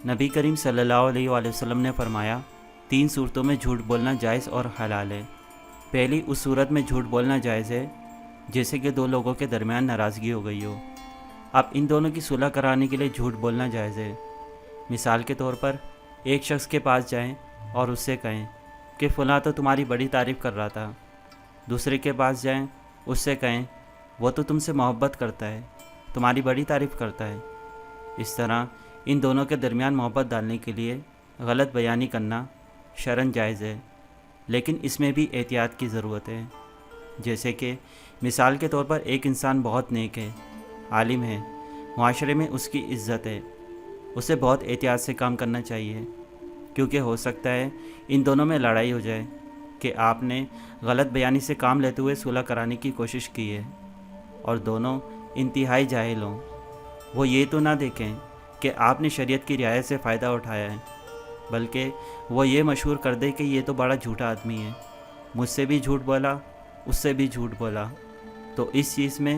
नबी करीम सल्लल्लाहु अलैहि वसल्लम ने फरमाया, 3 सूरतों में झूठ बोलना जायज़ और हलाल है। पहली उस सूरत में झूठ बोलना जायज़ है जैसे कि 2 लोगों के दरमियान नाराज़गी हो गई हो। अब इन दोनों की सुलह कराने के लिए झूठ बोलना जायज़ है। मिसाल के तौर पर एक शख्स के पास जाएं और उससे कहें कि फ़लाँ तो तुम्हारी बड़ी तारीफ़ कर रहा था। दूसरे के पास जाएं, उससे कहें वो तो तुमसे मोहब्बत करता है, तुम्हारी बड़ी तारीफ़ करता है। इस तरह इन दोनों के दरमियान मोहब्बत डालने के लिए गलत बयानी करना शरन जायज़ है, लेकिन इसमें भी एहतियात की ज़रूरत है। जैसे कि मिसाल के तौर पर एक इंसान बहुत नेक है, आलिम है, मुआशरे में उसकी इज़्ज़त है, उसे बहुत एहतियात से काम करना चाहिए, क्योंकि हो सकता है इन दोनों में लड़ाई हो जाए कि आपने गलत बयानी से काम लेते हुए सुलह कराने की कोशिश की है और दोनों इंतहाई जाहिल हों। वो ये तो ना देखें कि आपने शरीयत की रियायत से फ़ायदा उठाया है, बल्कि वो ये मशहूर कर दे कि ये तो बड़ा झूठा आदमी है, मुझसे भी झूठ बोला, उससे भी झूठ बोला। तो इस चीज़ में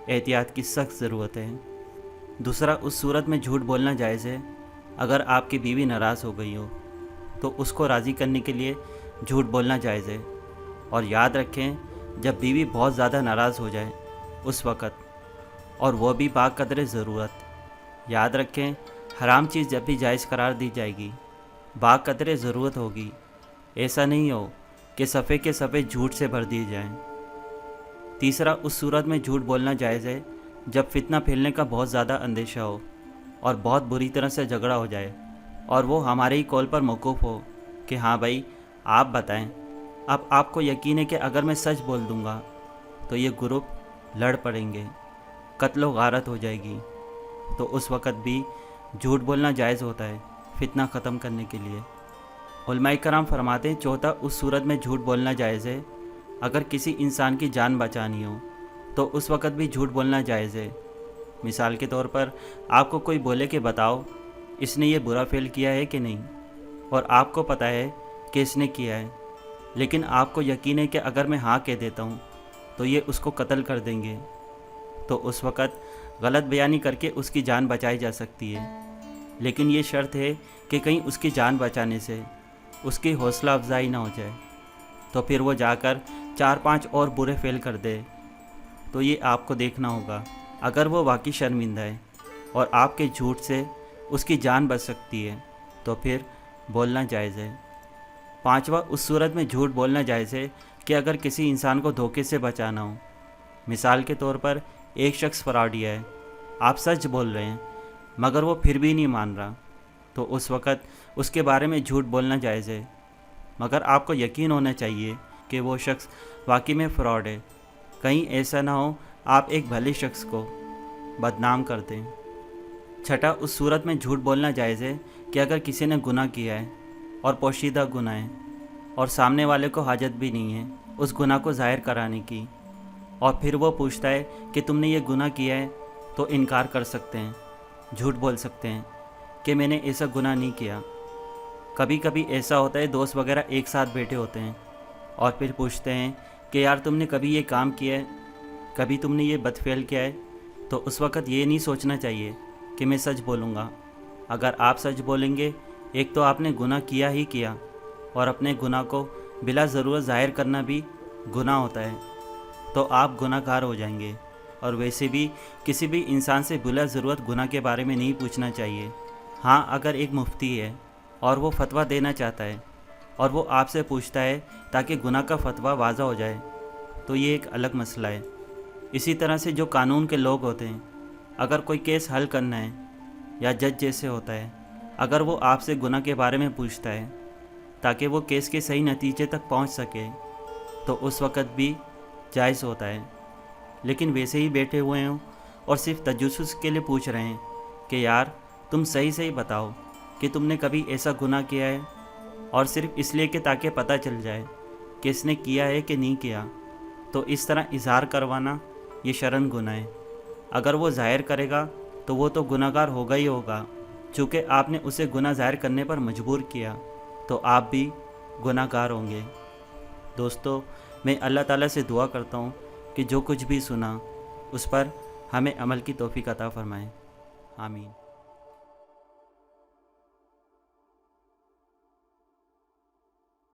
एहतियात की सख्त ज़रूरत है। दूसरा, उस सूरत में झूठ बोलना जायज़ है अगर आपकी बीवी नाराज़ हो गई हो तो उसको राज़ी करने के लिए झूठ बोलना जायज़ है। और याद रखें, जब बीवी बहुत ज़्यादा नाराज़ हो जाए उस वक़्त, और वो भी बाक़दर ज़रूरत। याद रखें, हराम चीज़ जब भी जायज़ करार दी जाएगी बाक़दर ज़रूरत होगी। ऐसा नहीं हो कि सफ़े के सफ़े झूठ से भर दिए जाएं। तीसरा, उस सूरत में झूठ बोलना जायज़ है जब फितना फैलने का बहुत ज़्यादा अंदेशा हो और बहुत बुरी तरह से झगड़ा हो जाए और वो हमारे ही कॉल पर मौकूफ़ हो कि हाँ भाई आप बताएं। अब आपको यकीन है कि अगर मैं सच बोल दूंगा तो ये ग्रुप लड़ पड़ेंगे, कत्ल व गारत हो जाएगी। तो उस वक़्त भी झूठ बोलना जायज़ होता है फितना ख़त्म करने के लिए। उलमाए कराम फरमाते हैं, चौथा, उस सूरत में झूठ बोलना जायज़ है अगर किसी इंसान की जान बचानी हो तो उस वक़्त भी झूठ बोलना जायज़ है। मिसाल के तौर पर आपको कोई बोले कि बताओ इसने ये बुरा फ़ेल किया है कि नहीं, और आपको पता है कि इसने किया है, लेकिन आपको यकीन है कि अगर मैं हाँ कह देता हूँ तो ये उसको कत्ल कर देंगे। तो उस वक़्त गलत बयानी करके उसकी जान बचाई जा सकती है, लेकिन ये शर्त है कि कहीं उसकी जान बचाने से उसकी हौसला अफजाई ना हो जाए, तो फिर वो जाकर 4-5 और बुरे फ़ेल कर दे। तो ये आपको देखना होगा। अगर वो वाकई शर्मिंदा है और आपके झूठ से उसकी जान बच सकती है तो फिर बोलना जायज़ है। पांचवा, उस सूरत में झूठ बोलना जायज़ है कि अगर किसी इंसान को धोखे से बचाना हो। मिसाल के तौर पर एक शख्स फ्रॉडिया है, आप सच बोल रहे हैं मगर वो फिर भी नहीं मान रहा, तो उस वक़्त उसके बारे में झूठ बोलना जायज़ है, मगर आपको यकीन होना चाहिए कि वो शख्स वाकई में फ़्रॉड है। कहीं ऐसा ना हो आप एक भले शख्स को बदनाम कर दें। छठा, उस सूरत में झूठ बोलना जायज़ है कि अगर किसी ने गुनाह किया है और पोशीदा गुनाह है और सामने वाले को हाजत भी नहीं है उस गुनाह को ज़ाहिर कराने की, और फिर वो पूछता है कि तुमने ये गुनाह किया है, तो इनकार कर सकते हैं, झूठ बोल सकते हैं कि मैंने ऐसा गुनाह नहीं किया। कभी कभी ऐसा होता है, दोस्त वगैरह एक साथ बैठे होते हैं और फिर पूछते हैं कि यार तुमने कभी ये काम किया है, कभी तुमने ये बदफेल किया है, तो उस वक़्त ये नहीं सोचना चाहिए कि मैं सच बोलूँगा। अगर आप सच बोलेंगे, एक तो आपने गुनाह किया ही किया, और अपने गुनाह को बिला ज़रूरत ज़ाहिर करना भी गुनाह होता है, तो आप गुनाहगार हो जाएंगे। और वैसे भी किसी भी इंसान से बिला ज़रूरत गुनाह के बारे में नहीं पूछना चाहिए। हाँ, अगर एक मुफ्ती है और वो फतवा देना चाहता है और वो आपसे पूछता है ताकि गुनाह का फतवा वाज़ा हो जाए, तो ये एक अलग मसला है। इसी तरह से जो कानून के लोग होते हैं, अगर कोई केस हल करना है या जज जैसे होता है, अगर वो आपसे गुनाह के बारे में पूछता है ताकि वो केस के सही नतीजे तक पहुंच सके, तो उस वक़्त भी जायज़ होता है। लेकिन वैसे ही बैठे हुए हों और सिर्फ तजस्सुस के लिए पूछ रहे हैं कि यार तुम सही सही बताओ कि तुमने कभी ऐसा गुनाह किया है, और सिर्फ इसलिए कि ताकि पता चल जाए कि इसने किया है कि नहीं किया, तो इस तरह इजहार करवाना ये शरन गुनाह है। अगर वो ज़ाहिर करेगा तो वो तो गुनाहगार होगा ही होगा, चूँकि आपने उसे गुनाह ज़ाहिर करने पर मजबूर किया, तो आप भी गुनाहगार होंगे। दोस्तों, मैं अल्लाह ताला से दुआ करता हूँ कि जो कुछ भी सुना उस पर हमें अमल की तौफीक अता फ़रमाएँ। आमीन।